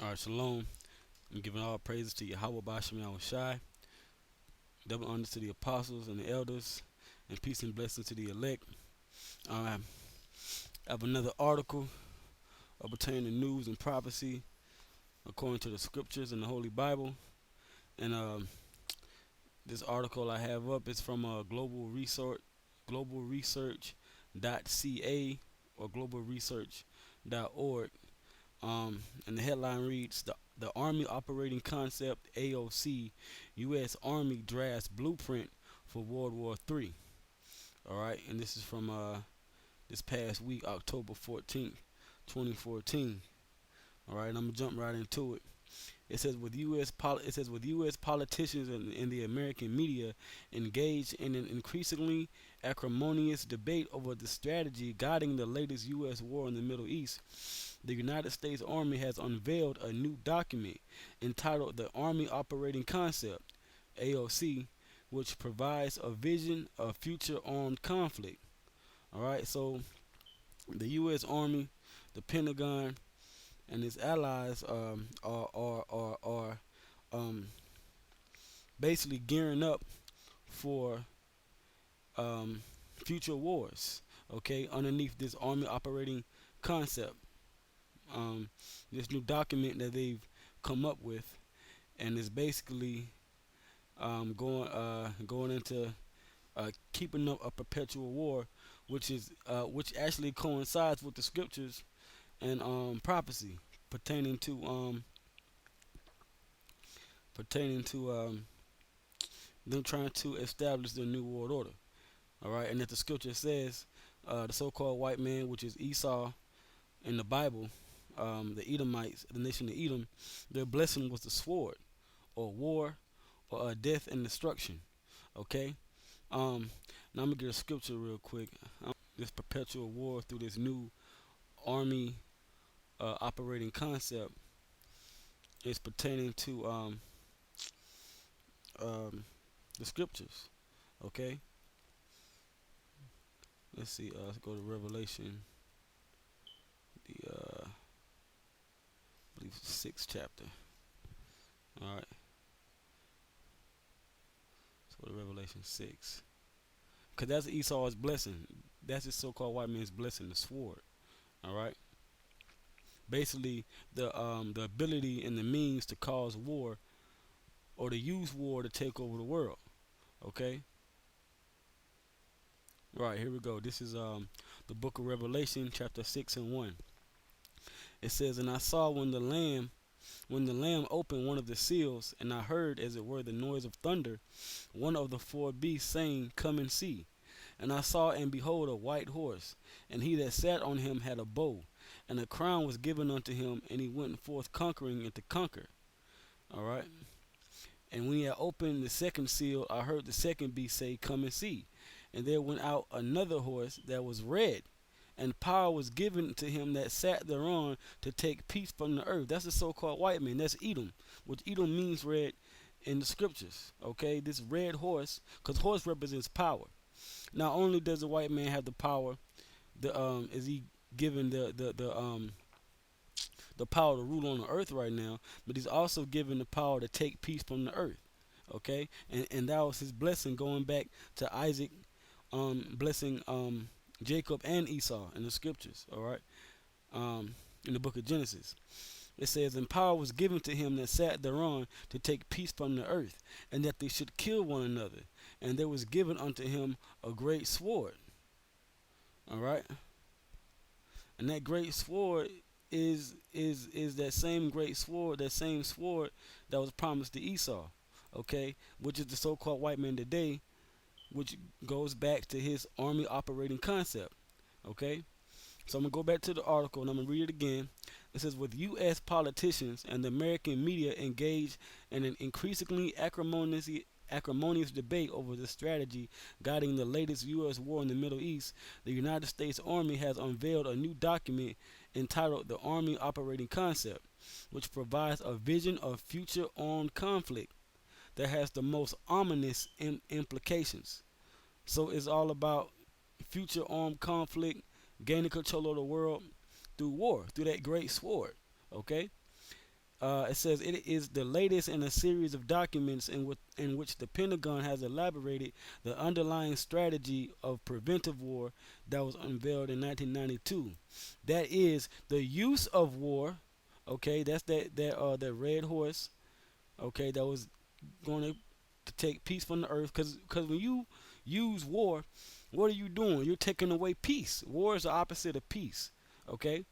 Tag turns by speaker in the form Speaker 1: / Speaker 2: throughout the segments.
Speaker 1: All right, shalom. I'm giving all praises to Yahweh Bashem Shai. Double honors to the apostles and the elders, and peace and blessings to the elect. I have another article pertaining to news and prophecy according to the scriptures in the Holy Bible. And this article I have up is from globalresearch.ca or globalresearch.org. And the headline reads the Army Operating Concept AOC U.S. Army drafts blueprint for World War III. All right, and this is from this past week, October 14th, 2014. All right, and I'm gonna jump right into it. It says with U.S. politicians and the American media engaged in an increasingly acrimonious debate over the strategy guiding the latest U.S. war in the Middle East, the United States Army has unveiled a new document entitled the Army Operating Concept (AOC), which provides a vision of future armed conflict. All right, so the U.S. Army, the Pentagon, and its allies are basically gearing up for um, future wars. Okay, underneath this army operating concept, um, this new document that they've come up with, and is basically going into keeping up a perpetual war, which actually coincides with the scriptures and prophecy pertaining to them trying to establish the new world order. All right, and that the scripture says the so-called white man, which is Esau in the Bible, the Edomites, the nation of Edom, their blessing was the sword, or war, or death and destruction. Okay. Now I'm gonna get a scripture real quick. This perpetual war through this new army operating concept is pertaining to um, the scriptures. Okay. Let's see. Let's go to Revelation, the I believe sixth chapter. All right. Let's go to Revelation 6. Because that's Esau's blessing. That's his so-called white man's blessing, the sword. All right. Basically, the ability and the means to cause war or to use war to take over the world. Okay. Right, here we go. This is the book of Revelation, chapter 6 and 1. It says, "And I saw when the lamb opened one of the seals, and I heard, as it were, the noise of thunder, one of the four beasts saying, Come and see. And I saw, and behold, a white horse, and he that sat on him had a bow, and a crown was given unto him, and he went forth conquering and to conquer." All right. And when he had opened the second seal, I heard the second beast say, Come and see. And there went out another horse that was red, and power was given to him that sat thereon to take peace from the earth. That's the so-called white man. That's Edom, which Edom means red in the scriptures. Okay, this red horse, because horse represents power. Not only does the white man have the power, is he given the power to rule on the earth right now, but he's also given the power to take peace from the earth. Okay, and that was his blessing going back to Isaac, blessing Jacob and Esau in the scriptures. All right, in the book of Genesis. It says, "And power was given to him that sat thereon to take peace from the earth, and that they should kill one another. And there was given unto him a great sword." All right, and that great sword is that same great sword, that same sword that was promised to Esau. Okay, which is the so-called white man today, which goes back to his army operating concept. Okay, so I'm gonna go back to the article and I'm gonna read it again. It says, with U.S. politicians and the American media engaged in an increasingly acrimonious debate over the strategy guiding the latest U.S. war in the Middle East, the United States Army has unveiled a new document entitled the Army Operating Concept, which provides a vision of future armed conflict that has the most ominous implications. So it's all about future armed conflict, gaining control of the world through war, through that great sword. Okay? It says it is the latest in a series of documents in which the Pentagon has elaborated the underlying strategy of preventive war that was unveiled in 1992. That is the use of war. Okay, that's that red horse. Okay, that was going to take peace from the earth. Because when you use war, what are you doing? You're taking away peace. War is the opposite of peace. Okay,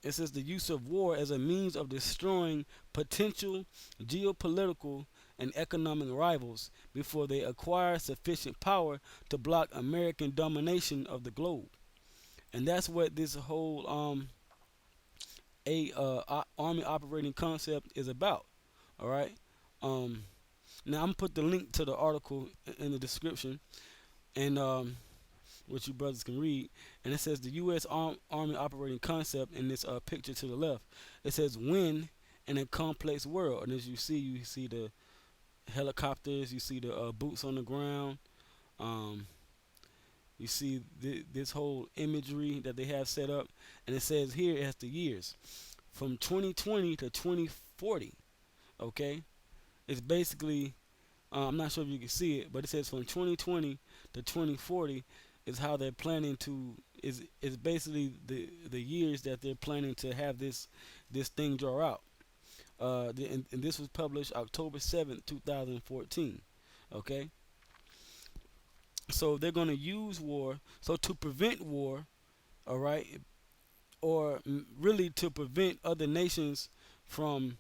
Speaker 1: it says the use of war as a means of destroying potential geopolitical and economic rivals before they acquire sufficient power to block American domination of the globe. And that's what this whole army operating concept is about. All right. Um, Now I'm gonna put the link to the article in the description, and which you brothers can read. And it says the U.S. Army operating concept in this picture to the left. It says win in a complex world, and as you see the helicopters, you see the boots on the ground. Um, you see this whole imagery that they have set up, and it says here it has the years from 2020 to 2040. Okay, it's basically I'm not sure if you can see it, but it says from 2020 to 2040 is how they're planning to is basically the years that they're planning to have this thing draw out. And this was published October 7th, 2014. Okay, so they're going to use war. So to prevent war, all right, or really to prevent other nations from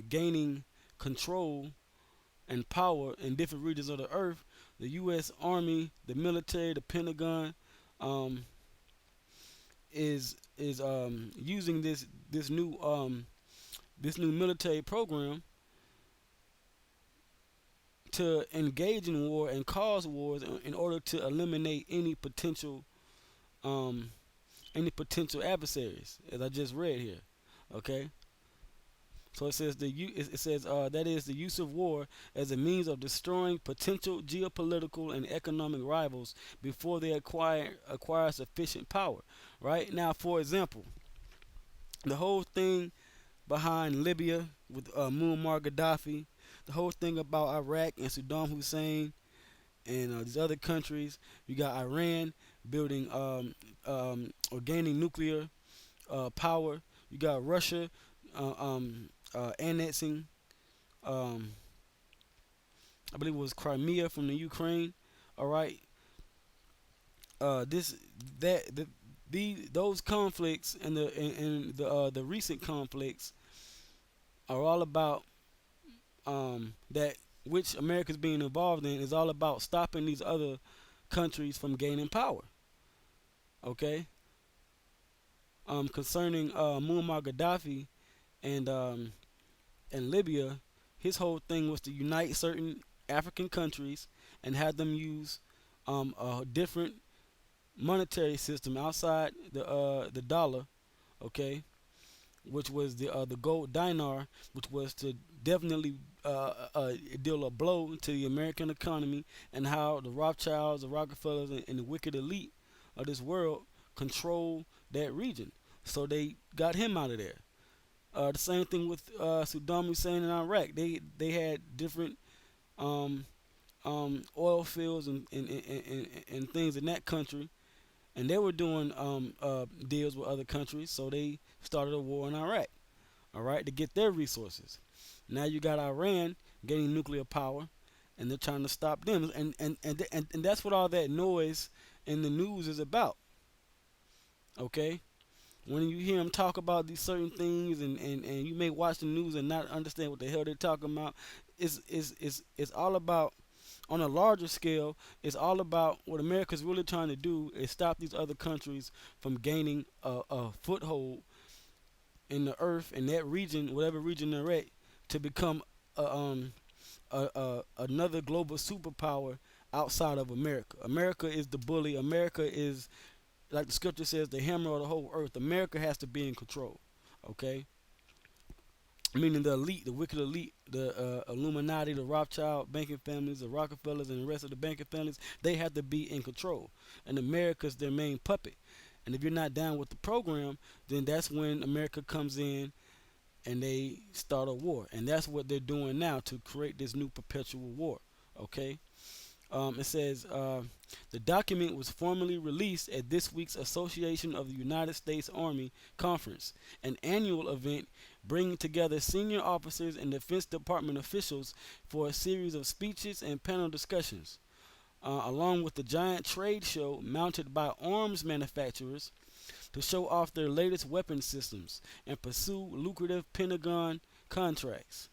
Speaker 1: gaining control and power in different regions of the earth, the U.S. Army, the military, the Pentagon, um, is using this new military program to engage in war and cause wars in order to eliminate um, any potential adversaries, as I just read here. Okay. So it says it says that is the use of war as a means of destroying potential geopolitical and economic rivals before they acquire sufficient power. Right now, for example, the whole thing behind Libya with Muammar Gaddafi, the whole thing about Iraq and Saddam Hussein and these other countries. You got Iran building or gaining nuclear power. You got Russia annexing, um, I believe it was Crimea from the Ukraine. All right, this that those conflicts and the recent conflicts are all about that which America's being involved in is all about stopping these other countries from gaining power. Okay, concerning Muammar Gaddafi and Libya, his whole thing was to unite certain African countries and have them use a different monetary system outside the dollar, okay, which was the gold dinar, which was to definitely deal a blow to the American economy and how the Rothschilds, the Rockefellers, and the wicked elite of this world control that region. So they got him out of there. The same thing with Saddam Hussein in Iraq. They had different um, oil fields and things in that country, and they were doing deals with other countries. So they started a war in Iraq, all right, to get their resources. Now you got Iran getting nuclear power, and they're trying to stop them, and that's what all that noise in the news is about. Okay, when you hear them talk about these certain things and you may watch the news and not understand what the hell they're talking about, it's all about on a larger scale, it's all about what America's really trying to do is stop these other countries from gaining a foothold in the earth in that region, whatever region they're at, to become another global superpower outside of America. America is the bully. America is, like the scripture says, the hammer of the whole earth. America has to be in control. Okay, meaning the elite, the wicked elite, the Illuminati, the Rothschild banking families, the Rockefellers, and the rest of the banking families. They have to be in control, and America's their main puppet. And if you're not down with the program, then that's when America comes in and they start a war. And that's what they're doing now to create this new perpetual war. Okay? It says the document was formally released at this week's Association of the United States Army Conference, an annual event bringing together senior officers and Defense Department officials for a series of speeches and panel discussions, along with the giant trade show mounted by arms manufacturers to show off their latest weapon systems and pursue lucrative Pentagon contracts.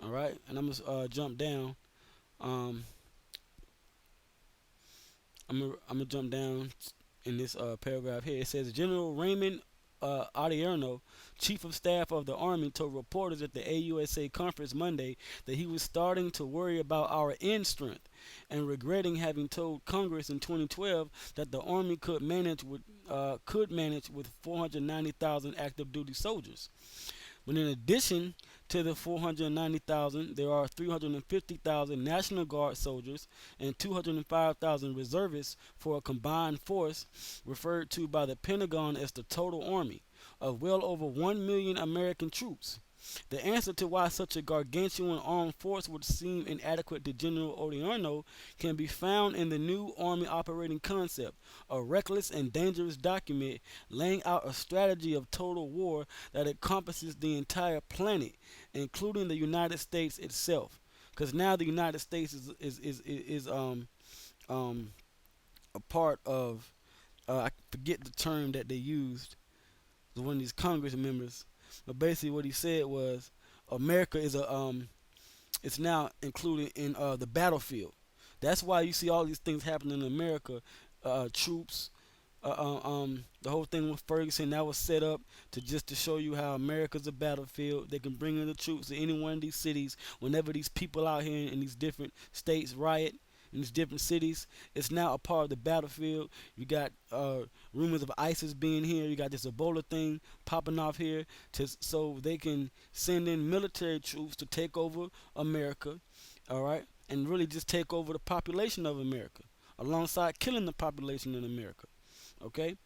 Speaker 1: All right, and I'm gonna jump down. Um, I'm gonna jump down in this paragraph here. It says General Raymond Odierno, Chief of Staff of the Army, told reporters at the AUSA conference Monday that he was starting to worry about our end strength and regretting having told Congress in 2012 that the Army could manage with 490,000 active duty soldiers. But in addition to the 490,000, there are 350,000 National Guard soldiers and 205,000 reservists for a combined force referred to by the Pentagon as the total army of well over 1 million American troops. The answer to why such a gargantuan armed force would seem inadequate to General Odierno can be found in the new Army operating concept, a reckless and dangerous document laying out a strategy of total war that encompasses the entire planet, including the United States itself. Because now the United States is a part of I forget the term that they used, one of these Congress members, but basically what he said was America is it's now included in the battlefield. That's why you see all these things happening in America. Troops, the whole thing with Ferguson, that was set up to just to show you how America's a battlefield. They can bring in the troops to any one of these cities whenever these people out here in these different states riot in these different cities. It's now a part of the battlefield. You got rumors of ISIS being here. You got this Ebola thing popping off here, so they can send in military troops to take over America, all right, and really just take over the population of America, alongside killing the population in America. Okay.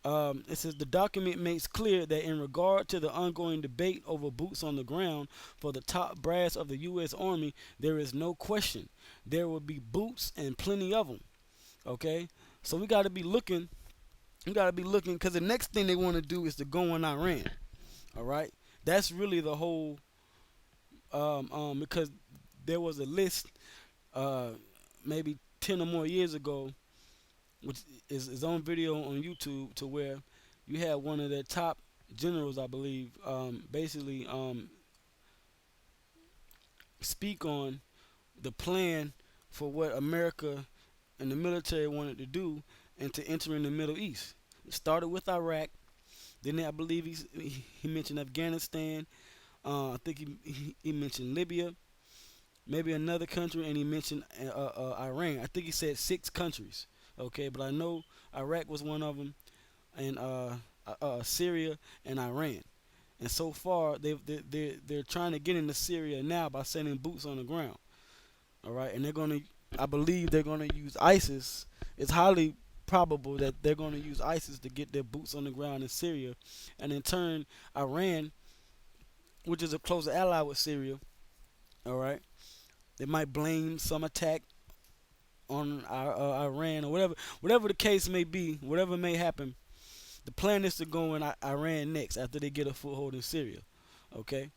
Speaker 1: It says the document makes clear that in regard to the ongoing debate over boots on the ground for the top brass of the U.S. Army, there is no question there will be boots and plenty of them. Okay, so we got to be looking. We got to be looking because the next thing they want to do is to go on Iran. All right, that's really the whole. Because there was a list, maybe 10 or more years ago, which is his own video on YouTube, to where you had one of their top generals, I believe, basically speak on the plan for what America and the military wanted to do and to enter in the Middle East. It started with Iraq. Then I believe he mentioned Afghanistan. I think he mentioned Libya, maybe another country, and he mentioned Iran. I think he said 6 countries. Okay, but I know Iraq was one of them, and Syria and Iran. And so far, they're trying to get into Syria now by sending boots on the ground. All right, and I believe they're gonna use ISIS. It's highly probable that they're gonna use ISIS to get their boots on the ground in Syria, and in turn, Iran, which is a close ally with Syria. All right, they might blame some attack on Iran or whatever the case may be, whatever may happen. The plan is to go in Iran next after they get a foothold in Syria. Okay,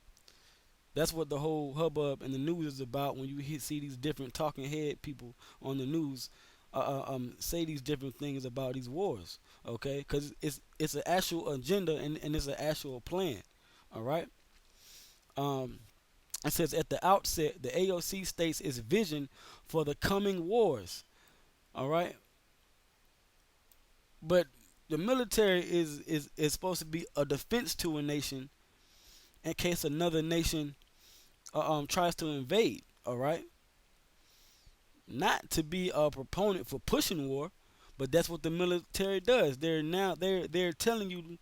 Speaker 1: that's what the whole hubbub and the news is about. When you see these different talking head people on the news say these different things about these wars. Okay, because it's an actual agenda and it's an actual plan. All right. Um, it says at the outset, the AOC states its vision for the coming wars. All right, but the military is supposed to be a defense to a nation in case another nation tries to invade. All right, not to be a proponent for pushing war, but that's what the military does. They're telling you,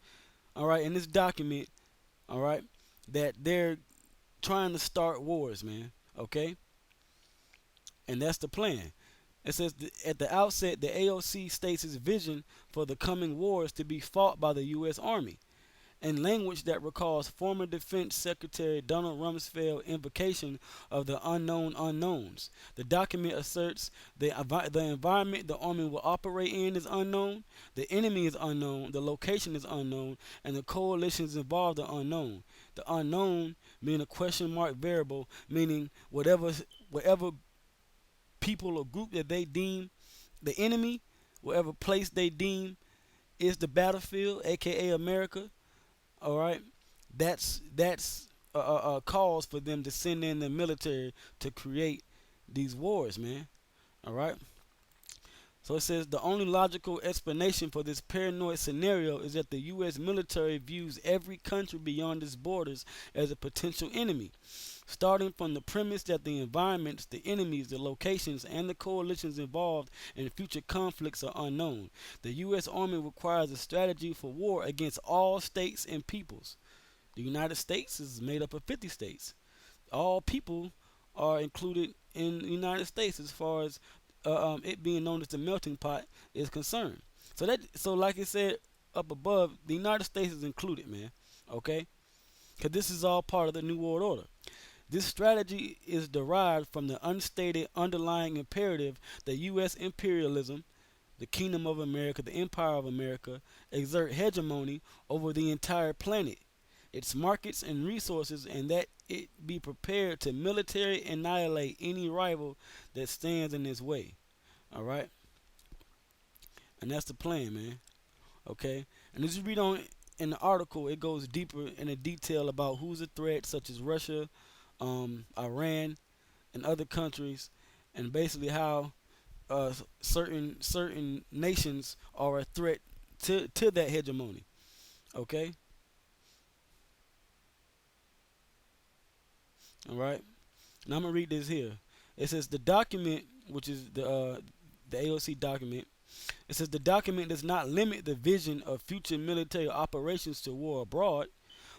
Speaker 1: all right, in this document, all right, that they're trying to start wars, man. Okay, and that's the plan. It says at the outset, the AOC states its vision for the coming wars to be fought by the U.S. Army, in language that recalls former Defense Secretary Donald Rumsfeld's invocation of the unknown unknowns. The document asserts the environment the Army will operate in is unknown, the enemy is unknown, the location is unknown, and the coalitions involved are unknown. The unknown being a question mark variable, meaning whatever people or group that they deem the enemy, whatever place they deem is the battlefield, aka America. All right, that's a cause for them to send in the military to create these wars, man. All right. So it says the only logical explanation for this paranoid scenario is that the U.S. military views every country beyond its borders as a potential enemy, starting from the premise that the environments, the enemies, the locations, and the coalitions involved in future conflicts are unknown. The U.S. Army requires a strategy for war against all states and peoples. The United States is made up of 50 states. All people are included in the United States as far as it being known as the melting pot is concerned. So like I said up above, the United States is included, man. Okay, because this is all part of the New World Order. This strategy is derived from the unstated underlying imperative that U.S. imperialism, the Kingdom of America, the Empire of America, exert hegemony over the entire planet, its markets and resources, and that it be prepared to military annihilate any rival that stands in its way. All right, and that's the plan, man. Okay, and as you read on in the article, it goes deeper in the detail about who's a threat, such as Russia, Iran, and other countries, and basically how certain nations are a threat to that hegemony. Okay, all right. Now I'm gonna read this here. It says the document, which is the AOC document. It says the document does not limit the vision of future military operations to war abroad,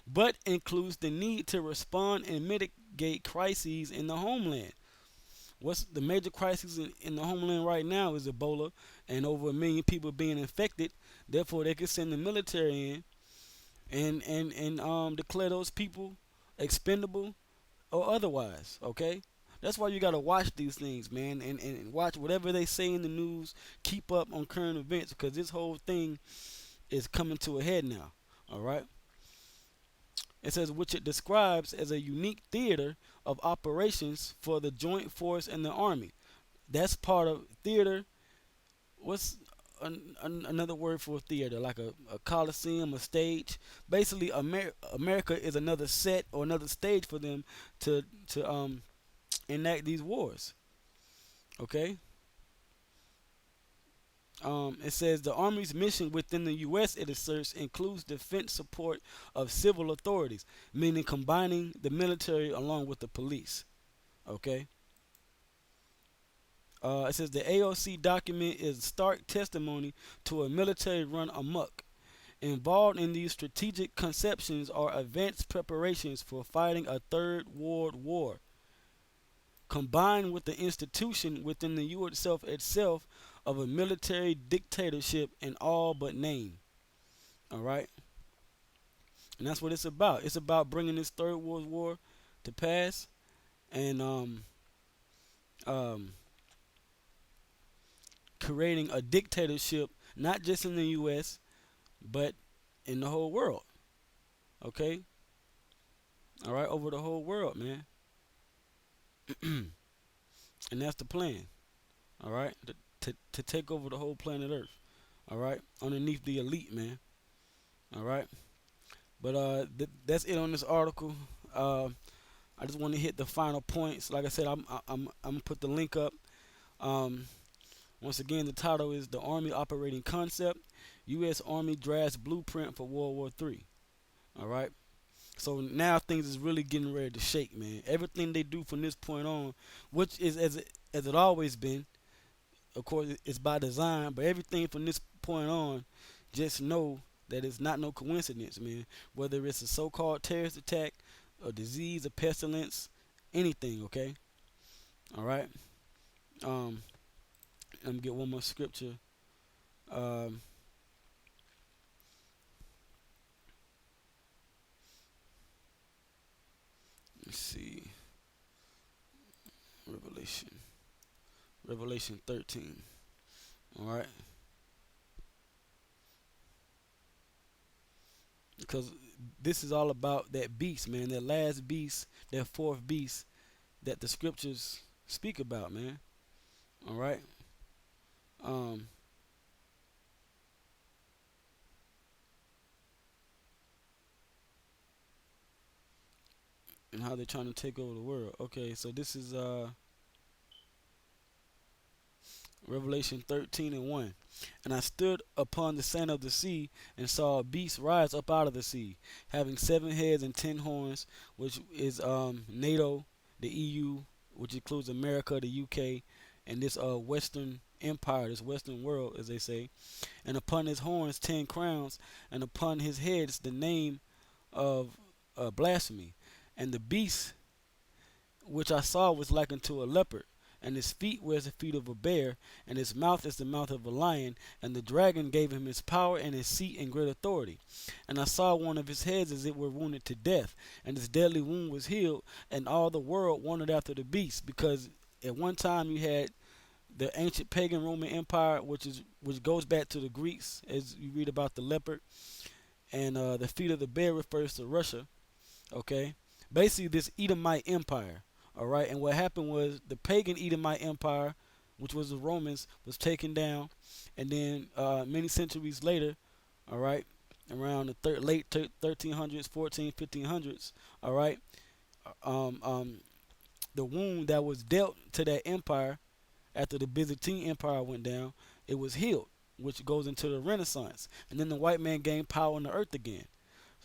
Speaker 1: but includes the need to respond and mitigate crises in the homeland. What's the major crisis in the homeland right now is Ebola and over 1 million people being infected. Therefore, they can send the military in and declare those people expendable or otherwise. Okay, that's why you gotta watch these things, man, and watch whatever they say in the news. Keep up on current events because this whole thing is coming to a head now. All right. It says which it describes as a unique theater of operations for the Joint Force and the Army. That's part of theater. What's another word for theater? Like a coliseum, a stage. Basically, America is another set or another stage for them to enact these wars. Okay. It says the Army's mission within the U.S., it asserts, includes defense support of civil authorities, meaning combining the military along with the police. Okay. It says the AOC document is stark testimony to a military run amok. Involved in these strategic conceptions are advanced preparations for fighting a third world war, combined with the institution within the U.S. itself of a military dictatorship in all but name. All right, and that's what it's about. It's about bringing this third world war to pass and um, creating a dictatorship not just in the U.S. but in the whole world. Okay, all right, over the whole world, man. And that's the plan. All right, to take over the whole planet Earth. All right, underneath the elite, man. All right, but that's it on this article. I just want to hit the final points. Like I said, I'm gonna put the link up. Um, Once again, the title is "The Army Operating Concept: U.S. Army Drafts Blueprint for World War III." All right. So now things is really getting ready to shake, man. Everything they do from this point on, which is as it always been, of course, it's by design. But everything from this point on, just know that it's not no coincidence, man. Whether it's a so-called terrorist attack, a disease, a pestilence, anything. Okay. All right. Um, Let me get one more scripture. Um, let's see. Revelation. Revelation 13. All right. Because this is all about that beast, man. That last beast, that fourth beast that the scriptures speak about, man. All right. Um, and how they're trying to take over the world. Okay, so this is Revelation 13 and 1. And I stood upon the sand of the sea and saw a beast rise up out of the sea, having 7 heads and 10 horns, which is NATO, the EU, which includes America, the UK, and this Western empire, this Western world, as they say. And upon his horns 10 crowns, and upon his heads the name of blasphemy. And the beast which I saw was like unto a leopard, and his feet were as the feet of a bear, and his mouth as the mouth of a lion. And the dragon gave him his power and his seat and great authority. And I saw one of his heads as it were wounded to death, and his deadly wound was healed, and all the world wondered after the beast, because at one time you had the ancient pagan Roman Empire, which goes back to the Greeks, as you read about the leopard, and the feet of the bear refers to Russia. Okay, basically this Edomite Empire. All right, and what happened was the pagan Edomite Empire, which was the Romans, was taken down, and then many centuries later, all right, around the late 1300s, 14, 1500s, all right, um, um, the wound that was dealt to that empire after the Byzantine Empire went down, it was healed, which goes into the Renaissance, and then the white man gained power on the earth again.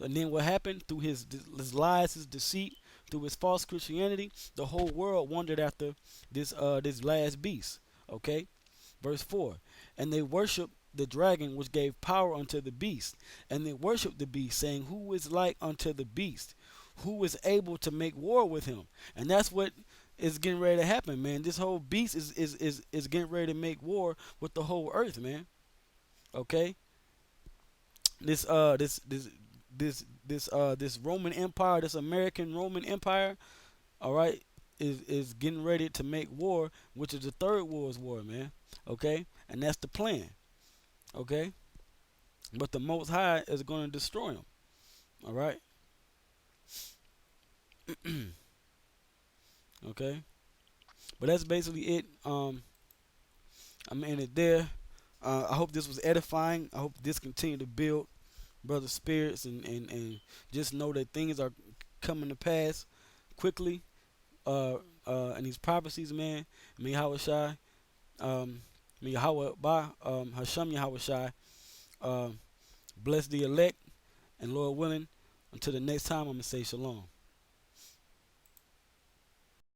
Speaker 1: And then what happened through his lies, his deceit, through his false Christianity, the whole world wondered after this last beast. Okay, verse 4. And they worshiped the dragon which gave power unto the beast, and they worshiped the beast, saying, Who is like unto the beast? Who is able to make war with him? And that's what is getting ready to happen, man. This whole beast is getting ready to make war with the whole earth, man. Okay, this this Roman Empire, this American Roman Empire, all right, is getting ready to make war, which is the third world's war, man. Okay, and that's the plan. Okay, but the Most High is going to destroy them. All right. Okay, but that's basically it. I'm in it there. I hope this was edifying. I hope this continue to build brother spirits, and just know that things are coming to pass quickly, and these prophecies, man. May Yahweh Shai, may Yahweh Ba, Hashem Yahweh Shai, bless the elect, and Lord willing, until the next time, I'm gonna say shalom.